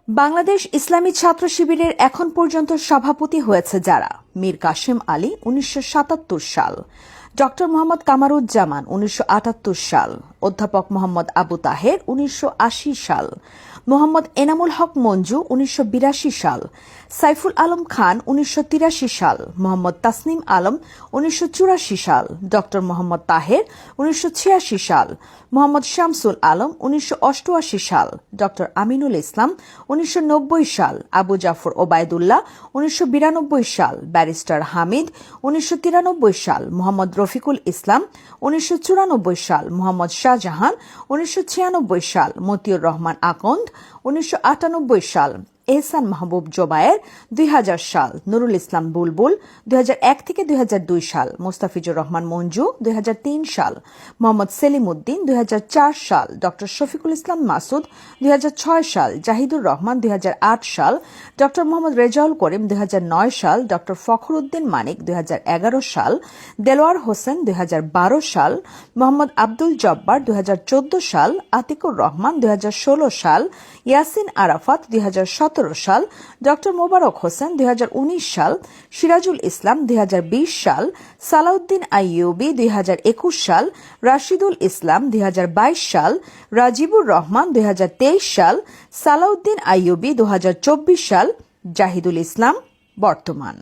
বাংলাদেশ ইসলামী ছাত্র শিবিরের এখন পর্যন্ত সভাপতি হয়েছে যারা: মীর কাসেম আলী 1977 সাল, ডক্টর মোহাম্মদ কামারুজ্জামান 1978 সাল, অধ্যাপক মোহাম্মদ আবু তাহের 1980 সাল, মোহাম্মদ এনামুল হক মঞ্জু 1982 সাল, সাইফুল আলম খান 1983 সাল, মোহাম্মদ তাসনিম আলম 1984 সাল, ডক্টর মোহাম্মদ তাহের 1986 সাল, মোহাম্মদ শামসুল আলম 1988 সাল, ডক্টর আমিনুল ইসলাম 1990 সাল, আবু জাফর ওবায়দুল্লাহ 1992 সাল, ব্যারিস্টার হামিদ 1993 সাল, মোহাম্মদ রফিকুল ইসলাম 1994 সাল, মোহাম্মদ শাহজাহান 1996 সাল, মতিউর রহমান আকন্দ 1998 সাল, এহসান মাহবুব জোবায়ের 2000 সাল, নুরুল ইসলাম বুলবুল 2001 থেকে 2002 সাল, মোস্তাফিজুর রহমান মঞ্জু 2003 সাল, মোহাম্মদ সেলিম উদ্দিন 2004 সাল, ডক্টর শফিকুল ইসলাম মাসুদ 2006 সাল, জাহিদুর রহমান 2008 সাল, ডক্টর মোহাম্মদ রেজাউল করিম 2009 সাল, ডক্টর ফখর উদ্দিন মানিক 2011 সাল, দেলোয়ার হোসেন 2012 সাল, মোহাম্মদ আব্দুল জব্বার 2014 সাল, আতিকুর রহমান 2016 সাল, ইয়াসিন আরাফাত 2017 সাল, ডক্টর মোবারক হোসেন 2019 সাল, সিরাজুল ইসলাম 2020 সাল, সালাউদ্দিন আইয়ুবী 2021 সাল, রাশিদুল ইসলাম 2022 সাল, রাজিবুর রহমান 2023 সাল, সালাউদ্দিন আইয়ুবী 2024 সাল, জাহিদুল ইসলাম বর্তমান।